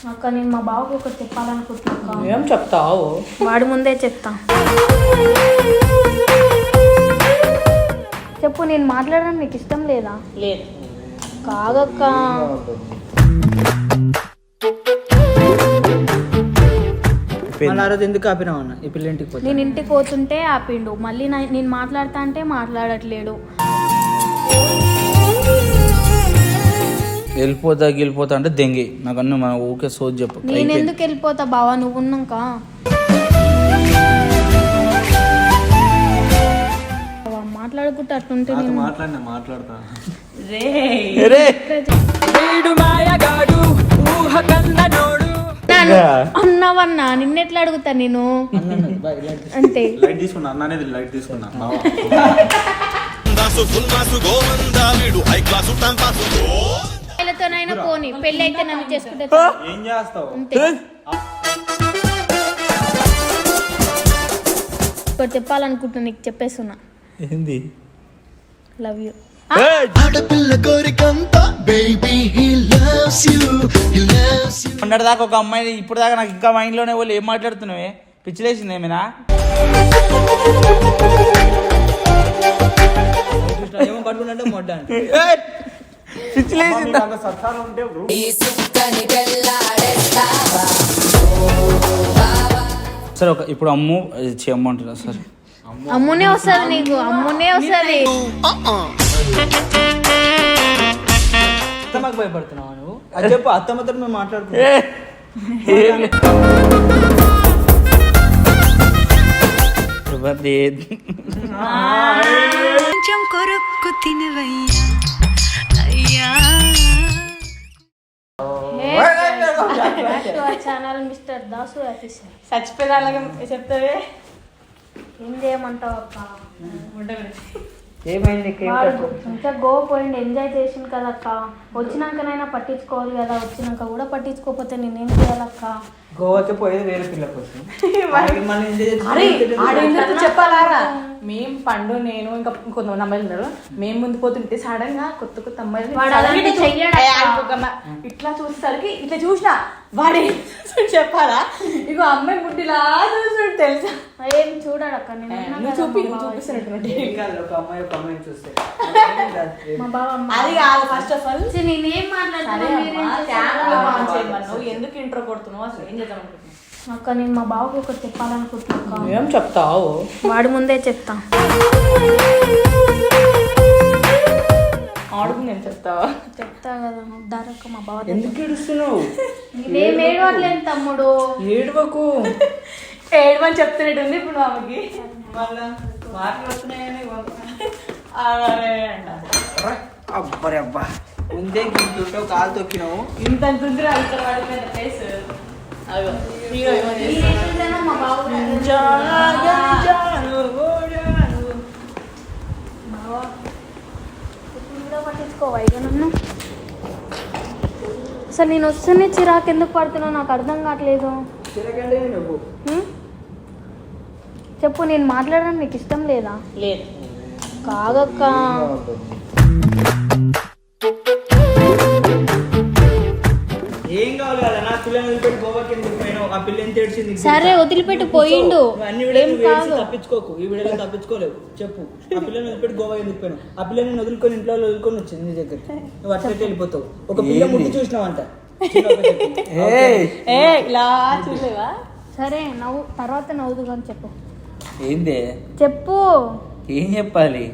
అక్క నేను మా బావకు ఒకటి చెప్పాలనుకుంటున్నా. ఏం చెప్తావు? వాడి ముందే చెప్తా. చెప్పు. నేను మాట్లాడడం నీకు ఇష్టం లేదా? లేదు. కాదక్క. మళ్ళీ ఆ రోజు ఎందుకు ఆపినావు అన్న? ఈ పిల్ల ఇంటికి పోతే నేను ఇంటికి పోతుంటే ఆపిండు. మళ్ళీ నేను మాట్లాడతా అంటే మాట్లాడట్లేడు. వెళ్ళిపోతా అంటే దెంగి నాకు అన్నీ మన ఊరికే సోది చెప్పు. నేను ఎందుకు వెళ్ళిపోతా బావా నువ్వు ఉన్నాక? మాట్లాడుకుంటే అట్లుంటే మాట్లాడతా అన్నావన్నా నిన్నెట్లా అడుగుతా నేను అంటే లైట్ తీసుకున్నా అన్న అనేది లైట్ తీసుకున్నా పిల్లతోనైనా పోనీ పెళ్ళి అయితే నన్ను చేసుకుంటే ఏం చేస్తావు? ఇప్పుడు చెప్పాలనుకుంటున్నా నీకు చెప్పేస్తున్నా. ఏంది? Love you. మొన్నటిదాకా ఒక అమ్మాయి ఇప్పుడు దాకా నాకు ఇంకా మైండ్ లోనే వాళ్ళు ఏం మాట్లాడుతున్నావే? పిచ్చిలేసింది ఏమైనా? ఏమో పట్టుకుంటే మొడ్డ పిచ్చిలేసింది. సత్తాలు ఉంటే సరే ఒక ఇప్పుడు అమ్ము చేయమంటున్నా. సరే అమ్మునే వస్తుంది నీకు. అమ్మునే వస్తుంది. అత్తమ్మకు భయపడుతున్నావా నువ్వు? అది చెప్పు. అత్తమ్మతో మేము మాట్లాడుకున్నాం. కొంచెం కొరుక్కు తినవయ్యా అయ్యా. Channel Mr Dasu officer. చచ్చిపోయేదాళ్ళగా చెప్తావే. ఏం చేయమంటావు అక్క? ఏమైంది? ఇంకా గోవా పోయింది, ఎంజాయ్ చేసింది కదా అక్క. వచ్చినాకనైనా పట్టించుకోవాలి కదా. వచ్చినాక కూడా పట్టించుకోకపోతే నేనేం చేయాలక్క? గోవాకి పోయేది వేరే పిల్ల కోసం. చెప్పాలారా? మేము పండు నేను ఇంకా కొంతమంది అమ్మాయిలు ఉన్నారు. మేము ముందు పోతుంటే సడన్ గా కొత్త కొత్త అమ్మాయిలు ఇట్లా చూసేసరికి ఇట్లా చూసిన వాడే చెప్పాలా? ఇగో అమ్మాయి ముడ్డిలా చూసాడు తెలుసా? ఏం చూడడక్క. నువ్వు చూపిస్తున్నట్టు ఒక అమ్మాయి ఒక అమ్మాయిని చూస్తే మా బావ అది కాదు. ఫస్ట్ ఆఫ్ ఆల్ నేనేం మాట్లాడుతున్నా ఎందుకు ఇంట్రో కొడుతున్నావు? అసలు ఏం చేద్దాం అనుకుంటున్నావు? అక్క నేను మా బావకు ఒకటి చెప్పాలనుకుంటున్నా. ఏం చెప్తావు? వాడి ముందే చెప్తా. ఆడుకు నేను చెప్తావా? చెప్తా కదా. దారక్క మా బావ ఎందుకు ఏడుస్తున్నావు? నేనేం ఏడవట్లేదు తమ్ముడు. ఏడవకు. ఏడవని చెప్తున్నట్టుంది ఇప్పుడు ఆమెకి. మళ్ళా మాటలు వస్తున్నాయని అబ్బరే అబ్బా ముందే గింటుంటావు, కాలు తొక్కినావు. ఇంత ఉందిరా ఇక్కడ పడిపోయిన ప్లేస్. మా బావ పట్టించుకోవా ఇక నన్ను? అసలు నేను వస్తేనే చిరాకు ఎందుకు పడుతున్నావు నాకు అర్థం కావట్లేదు. చెప్పు. నేను మాట్లాడడం నీకు ఇష్టం లేదా? లేదు. కాదక్క. ఏం కావాలి కదా? నా పిల్లని వదిలిపెట్టి గోవాకి ఎందుకు పోయినావు? ఆ పిల్ల ఎంత ఏడ్చింది? సరే వదిలిపెట్టి పోయిండు. అన్ని వీడియోలు తప్పించుకోకు. ఈ వీడియోలో తప్పించుకోలేవు. చెప్పు. ఆ పిల్లని వదిలిపెట్టి గోవా ఎందుకు పోయినావు? ఆ పిల్లని వదులుకొని ఇంట్లో వదులుకొని వచ్చింది నీ దగ్గరికి. నువ్వు అట్లయితే వెళ్ళిపోతావు. ఒక పిల్ల ముట్టి చూసినావంట. ఇలా చూడలేవా? సరే నవ్వు తర్వాత నవ్వుదు కానీ చెప్పు. ఏందే? చెప్పు. ఏం చెప్పాలి?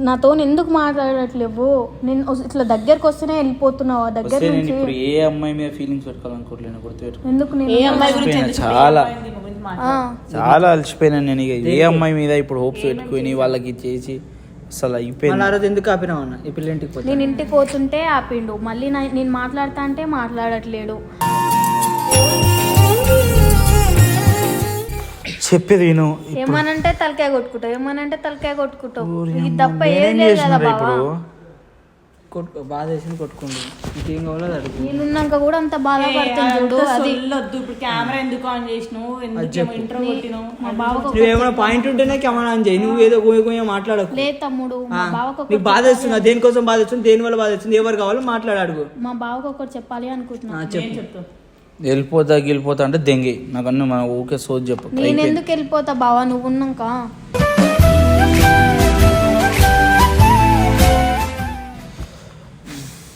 నాతో ఎందుకు మాట్లాడట్లేవు? నేను ఇట్లా దగ్గరకు వస్తేనే వెళ్ళిపోతున్నావు. దగ్గర నుంచి ఇప్పుడు ఏ అమ్మాయి మీద ఫీలింగ్స్ పెట్టుకోవాలనుకోవట్లేదు. గుర్తుపెట్టుకో. ఎందుకు నేను ఏ అమ్మాయి గురించి చాలా అలసిపోయినాను నేను. ఇక ఏ అమ్మాయి మీద ఇప్పుడు హోప్స్ పెట్టుకుని వాళ్ళకి చేసి అసలు అయిపోయింది. ఆ రోజు ఎందుకు ఆపినావు అన్న? ఈ పిల్ల ఇంటికి పోతే నేను ఇంటికి పోతుంటే ఆపిండు. మళ్ళీ నేను మాట్లాడతా అంటే మాట్లాడట్లేడు. చెప్పేది విను. ఏమనంటే తలకాయ కొట్టుకుంటావు, ఏమనంటే తలకాయ కొట్టుకుంటావు. ఇది తప్ప ఏం లేదు కదా బాబా. బాధ వేసింది కొట్టుకుంది. ఇంకేం కావాలో అడుగు. నేనున్నాక కూడా అంత బాధపడుతుంది చూడు. అది ఇప్పుడు కెమెరా ఎందుకు ఆన్ చేసినావు? ఎందుకు ఇంట్రో కొట్టినావు? మా బావకు నువ్వేమైనా పాయింట్ ఉంటేనే కెమెరా ఆన్ చేయి. నువ్వు ఏదో గోయ మాట్లాడకు. లేదు తమ్ముడు. మా బావకు నీకు బాధ వస్తుంది. దేనికోసం బాధ వస్తుంది? దేని వల్ల బాధ వస్తుంది? ఎవరు కావాలో మాట్లాడు. మా బావకు ఒకటి చెప్పాలి అనుకుంటున్నా. చెప్పు. వెళ్ళిపోతా అంటే దెంగి నాకు అన్ని మన ఊకే సోది చెప్పు. నేను ఎందుకు వెళ్ళిపోతా బావా నువ్వు ఉన్నాక?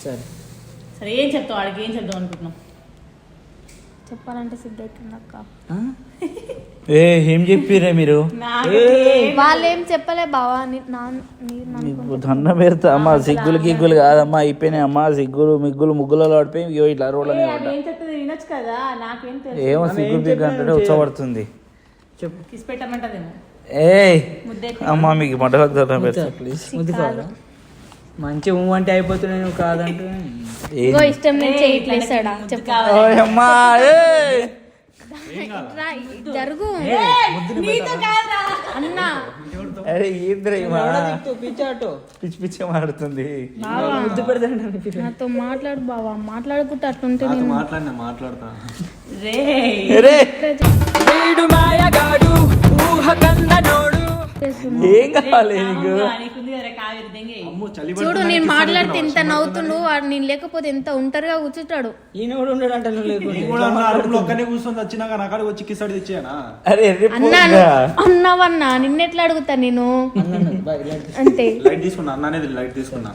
సరే సరే ఏం చెప్తావు వాడికి, ఏం చెప్తావు అనుకుంటున్నాం? చెప్పాలంటే సిద్ధవుతుంది అక్క. ఏం చెప్పిరే మీరు? వాళ్ళు ఏం చెప్పలే బావా. దండ పెడతా అమ్మా, సిగ్గులు గిగ్గులు కాదమ్మా, అయిపోయినాయి అమ్మా సిగ్గులు మిగ్గులు ముగ్గులలో పడిపోయి ఇగో ఇట్లా రోడ్లనే పడ్డా. ఏం చెప్తుంది వినొచ్చు కదా, నాకేం తెలుసు. ఏమో సిగ్గు బిగ్గు అంటే ఉచ్చబడుతుంది. చెప్పు. కిస్ పెట్టమంటదేమో. అమ్మా మీకు మంటలకు దండం పెడతా ప్లీజ్. ముద్దుకోవాలా? మంచి అంటే అయిపోతున్నాయి నువ్వు కాదంటే. ఇష్టం నేను చేయట్లేసాడా చెప్పు. అమ్మా జరుగు అన్నా. అరే ఏంద్ర పిచ్చాటో పిచ్చి పిచ్చి మాడుతుంది. ముద్దు పెడతాడు. నాతో మాట్లాడు బావా, మాట్లాడుకుంటే అట్లుంటే నేను మాట్లాడతా. ఏం కావాలి నీకు? చూడు నేను మాట్లాడితే ఎంత నవ్వుతుండు వాడు, నేను లేకపోతే ఎంత ఒంటరిగా కూర్చుంటాడు. ఈయన కూడా ఉండడు అంటే ఒక్కనే కూర్చొని వచ్చినాక నా కాడికి వచ్చి కిసాడి తెచ్చానా? అరే అన్నావన్నా నిన్నెట్లా అడుగుతా నేను అంతే. లైట్ తీసుకున్నా అన్ననేది లైట్ తీసుకున్నా.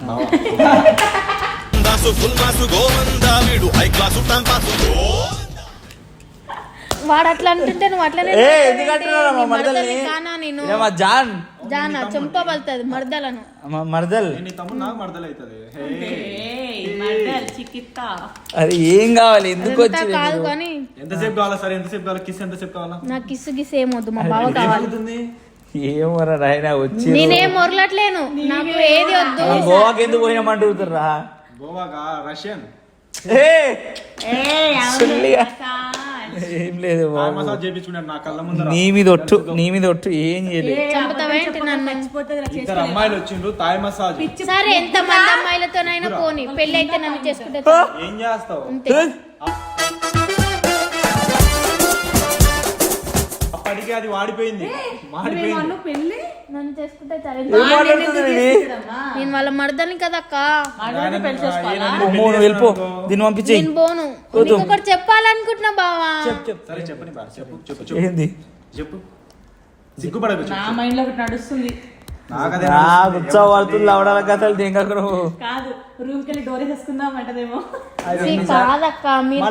వాడు అట్లా అంటుంటే నువ్వు అట్లనే జానా చెంప పలుతుంది మర్దలను. మర్దల్ నీ తమ్ముడు నాకు మర్దలు అవుతుంది. అది ఏం కావాలి? ఎందుకు వచ్చి కాదు కానీ ఎంతసేపు కావాలా సరే? ఎంతసేపు కావాలా? కిస్ ఎంతసేపు కావాలా? నాకు కిస్సు గిస్ ఏమొద్దు, మా బావ కావాలి. ఏమరా రాయన వచ్చి నేనేం మొరలట్లేను, నాకు ఏది వద్దు. గోవాకి ఎందుకు పోయినామంటురా? గోవాగా రష్యన్ ఏం లేదు మసాజ్ చేయించుకున్నాడు నా కళ్ళ ముందర. నీ మీద ఒట్టు ఏం చేయలేదు. చంపుతావేంటి నన్ను? ఇద్దరు అమ్మాయిలు వచ్చిండ్రు తాయ్ మసాజ్. సరే ఎంత మంది అమ్మాయిలతోనైనా పోని, పెళ్లి అయితే నన్ను చేసుకుంటా. ఏం చేస్తావు? అంతే. అప్పటికే అది వాడిపోయింది. నన్ను చేసుకుంటే సరే. నేను వాళ్ళ మర్దని కదక్క. వెళ్ళిపో దీన్ని పంపించి. నేను పోను. ఒకటి చెప్పాలనుకుంటున్నా బావా. సరే చెప్పని బా, చెప్పు ఏంది చెప్పు. సిగ్గుపడకు. నా మైండ్ లో ఒకటి నడుస్తుంది. ఉత్సవాడుతుంది అవడాల కథలు దేంకరు కాదు, రూమ్ కెళ్ళి డోర్ వేసుకుందాం అంటదేమో. కాదక్క మీరు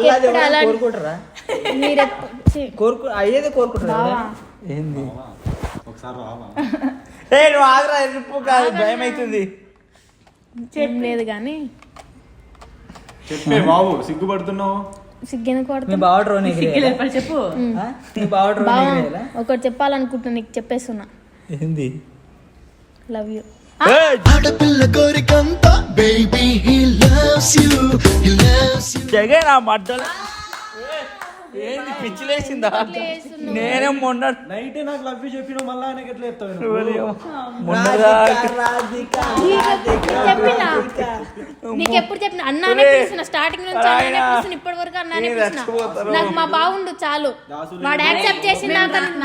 కోరుకుంటారా? మీరు అయ్యేది కోరుకుంటారా? ఏంది ఒకసారి రావా? నువ్వు ఆగరా, కాదు భయం అవుతుంది. ఏం లేదు కానీ చెప్పే బాబు, సిగ్గుపడుతున్నావు. సిగ్గెందుకు మీ పడుతుంది? బావ డ్రోన్ ఎగిరేయాలా? చెప్పు. మీ బావ డ్రోన్ బావా ఎగిరేయాలా? ఒకటి చెప్పాలనుకుంటున్నా, నీకు చెప్పేస్తున్నా. ఏంది? Love you. జగన్ ఆ మడ్డలు ఏంది పిచ్చిలేసిందా? నేనే మొన్న నైట్ నాకు లవ్ యూ చెప్పిన మళ్ళీ ఆయనకి ఎట్లా చెప్తావు? చెప్పినా నీకు ఎప్పుడు చెప్పిన అన్నానే పిలుస్తున్నా, స్టార్టింగ్ నుంచి అన్నానే పిలుస్తున్నా, ఇప్పటి వరకు అన్నానే పిలుస్తున్నా. నాకు మా బాగుండు చాలు, వాడు యాక్సెప్ట్ చేసి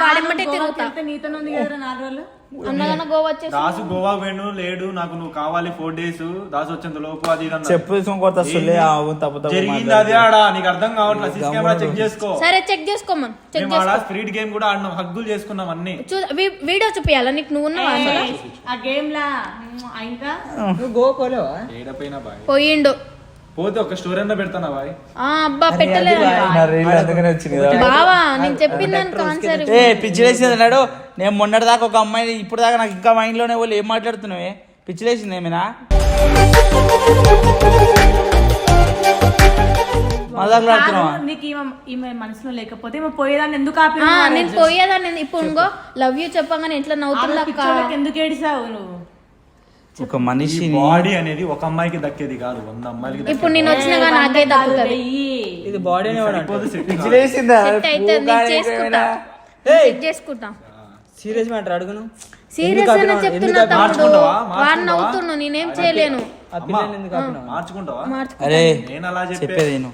వాడెమ్మటే తిరుగుతా. నీతోనే ఉంది కదా 4 రోజులు. అన్నదన్న గోవా వచ్చేసి దాసు గోవా వేణు లేడు, నాకు నువ్వు కావాలి 4 days. దాసు వచ్చేంత లోపు అది ఇది అన్నాడు. చెప్పు కొత్త జరిగింది అది ఆడ నీకు అర్థం కావట్లేదు. సీసీ కెమెరా చెక్ చేసుకో. సరే చెక్ చేసుకోమని చెక్ మేము ఆడ స్ట్రీట్ గేమ్ కూడా ఆడినాం, హగ్గులు చేసుకున్నాం అన్ని. వీడియో చూపియాలా నీకు? నువ్వు ఉన్నావా అసలు ఆ గేమ్ లా? ఇంకా నువ్వు గోవా పోలేవా? ఏడపోయినా బాయ్ పోయిండు. పోతే ఒక స్టోరీ అన్నా పెడతానా బాయ్? అబ్బా పెట్టలేదు అందుకనే వచ్చింది కదా. బావా నేను చెప్పిన దానికి ఆన్సర్ పిచ్చిలేసింది అన్నాడు. నేను మొన్నటి దాకా ఒక అమ్మాయి, ఇప్పుడు దాకా నాకు ఇంకా మైండ్ లోనే వాళ్ళు ఏం మాట్లాడుతున్నావే? పిచ్చిలేసింది ఏమైనా? నీకు ఈమె మనసులో లేకపోతే పోయేదాన్ని ఎందుకు ఆపి? నేను పోయేదాన్ని. ఇప్పుడు ఇంకో లవ్ యూ చెప్పగానే ఎట్లా నవ్వుతున్నా ఎందుకు ఏడిసావు నువ్వు? ఒక మనిషి బాడీ అనేది ఒక అమ్మాయికి దక్కేది కాదు, 100 అమ్మాయిలకి. ఇప్పుడు నేను వచ్చినా నాకే దక్కుతుంది. ఇది బాడీ పిచ్చిలేసిందా? చేసుకుంటా. సీరియస్ మ్యాటర్ అడుగును. సీరియస్ అని చెప్తున్నా తమ్ముడు, వాడు నవ్వుతున్నావు, నేనేం చేయలేను. మార్చుకుంటావా? అరే నేను అలా చెప్పేది నేను,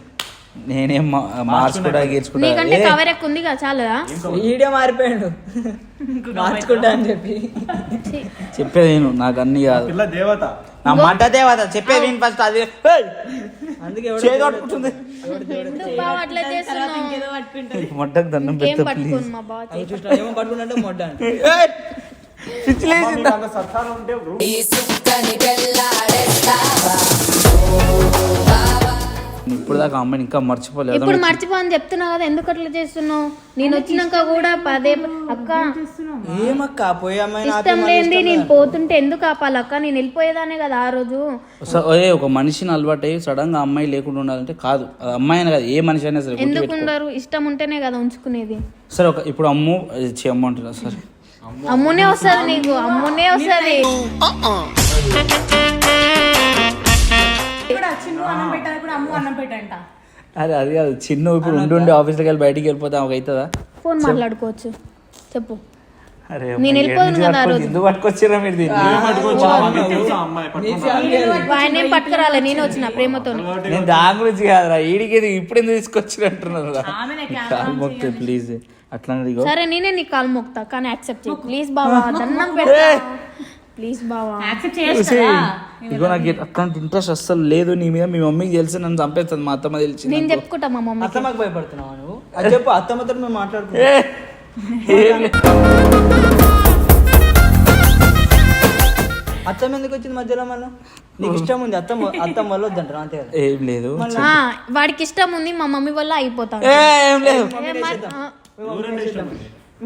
నేనేం మార్చుకుంటా గీర్చుకుంటా. నీకంటే కవర్ ఎక్కువ ఉంది కదా చాలా. వీడియో మారిపోయాడు మార్చుకుంటా అని చెప్పి చెప్పేది నేను, నాకు అన్ని కాదు. పిల్ల దేవత, నా మంట దేవత చెప్పేది ఫస్ట్. అది అందుకే చేదొట్టుకుంటుంది. ఎందుకు బావ అట్లా చేస్తున్నావు? ఇంకేదో పట్టుకుంటది. మొట్టకు దండం ఏం పెడతా ప్లీజ్. పట్టుకోను మా బావ అవి చూసినా ఏమో పట్టుకుంటే మొడ్డ అంటే మీకు అంత సత్తాలు ఉంటే ఇప్పుడు దాకా అమ్మాయిని ఇంకా మర్చిపోలేదు. ఇప్పుడు మర్చిపోని చెప్తున్నా కదా, ఎందుకు అట్లా చేస్తున్నావు? నేను వచ్చినాక కూడా పదే అక్క ఏమక్క పోయే అమ్మాయిని ఆపి ఇష్టం లేనిది నేను పోతుంటే ఎందుకు ఆపాలక్క? నేను వెళ్ళిపోయేదానే కదా ఆ రోజు. ఒక మనిషిని అలవాటు అయ్యి సడన్ గా అమ్మాయి లేకుండా ఉండాలంటే కాదు, అది అమ్మాయి అని కాదు, ఏ మనిషి అయినా సరే ఎందుకు గుర్తుపెట్టుకో. ఉండరు? ఇష్టం ఉంటేనే కదా ఉంచుకునేది. సరే ఇప్పుడు అమ్ము అమ్మ అంటున్నా సరే, అమ్మునే వస్తుంది నీకు, అమ్మునే వస్తుంది. కూడా చిన్న అన్నం పెట్టాలి కూడా అమ్ము అన్నం పెట్టంట. అరే అది కాదు, చిన్న ఇప్పుడు ఉండి ఆఫీస్లోకి వెళ్ళి బయటికి వెళ్ళిపోతే ఆమెకు అవుతుందా? ఫోన్ మాట్లాడుకోవచ్చు, చెప్పు. అరే నేను వెళ్ళిపోయాను కదా ఆ రోజు. ఎందుకు పట్టుకొచ్చిరా మీరు దీన్ని? ఆయన ఏం పట్టుకురాలే, నేను వచ్చిన ప్రేమతో. నేను దాని గురించి కాదురా, ఈడికి ఇప్పుడు ఎందుకు తీసుకొచ్చి అంటున్నారు ఆమెనే కాలు మొక్తే ప్లీజ్ అట్లాంటిది. సరే నేనే నీ కాలు మొక్తా, కానీ యాక్సెప్ట్ చేయి ప్లీజ్ బావా, దండం పెడతా ప్లీజ్ బావా. యాక్సెప్ట్ చేయొచ్చు కదా. ఇగో నాకు అట్లాంటి ఇంట్రెస్ట్ అస్సలు లేదు నీ మీద. మీ మమ్మీకి తెలిసి నన్ను చంపేస్తుంది, మా అత్తమ్మ తెలిసి. నేను చెప్పుకుంటా మా మమ్మీ. అత్తమ్మకి భయపడుతున్నావా నువ్వు? అది చెప్పు, అత్తమ్మతో మేము మాట్లాడుకున్నాం. అత్తమ్మ ఎందుకు వచ్చింది మధ్యలో? మళ్ళీ నీకు ఇష్టం ఉంది, అత్తమ్మ వల్ల వద్దంటారు అంతే కదా. ఏం లేదు, వాడికి ఇష్టం ఉంది, మా మమ్మీ వల్ల అయిపోతాం. ఏం లేదు.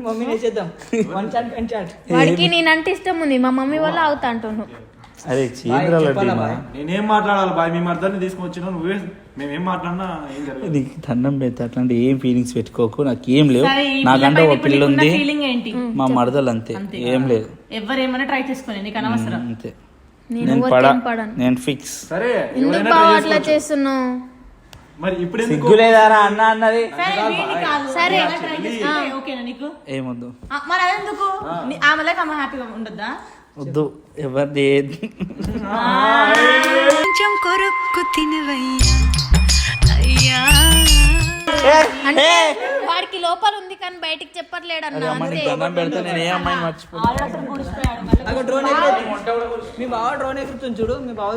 మమ్మీ వేసేద్దాం, వన్ చాట్ పెన్ చాట్. వాడికి నేనంటే ఇష్టం ఉంది, మా మమ్మీ వల్ల అవుతా అంటున్నాను. అరే నేనేం మాట్లాడాలి బాయ్? మేము అర్థాన్ని తీసుకొచ్చినా నువ్వే, మేమేం మాట్లాడినా ఏం జరగదు. నీకు దండం పెడతా, అట్లాంటి ఏం ఫీలింగ్స్ పెట్టుకోకు, నాకు ఏం లేవు. సరే, ఈ నాకంటే ఒక పిల్ల పిల్ల పైన ఉంది, నీకున్న ఫీలింగ్ ఏంటి? మా మరదలు అంతే, ఏం లేదు. ఎవరేమన్నా ట్రై చేసుకొని నీకు అనవసరం. అంతే, నేను నేను ఎవరికేం పడను. నేను ఫిక్స్. సరే ఎందుకు ఎవరైనా బావ try అట్లా చేసుకోవచ్చు. చేస్తున్నావు? మరి ఇప్పుడు ఎందుకు? సిగ్గులేదారా అన్న అన్నది? సరే, వీడిని కాదు. సరే. ఎవరైనా try చేసుకుంటే ఓకేనా నీకు? ఏమొద్దు మరి అదెందుకు? ఆమె లైఫ్ ఆమె హ్యాపీగా ఉండొద్దా? వద్దు, ఎవరిది కొంచెం కొరుక్కు తినవయ్యా అయ్యా. అంటే వాడికి లోపల ఉంది కానీ బయటికి చెప్పట్లేడు అన్న, అంతే. దండం పెడితే నేను ఏ అమ్మాయిని మర్చిపోతాను. ఆల్రెడీ అసలు గుడిసిపోయాడు. మీ బావ డ్రోన్ ఎగురుతుంది చూడు, మీ బావ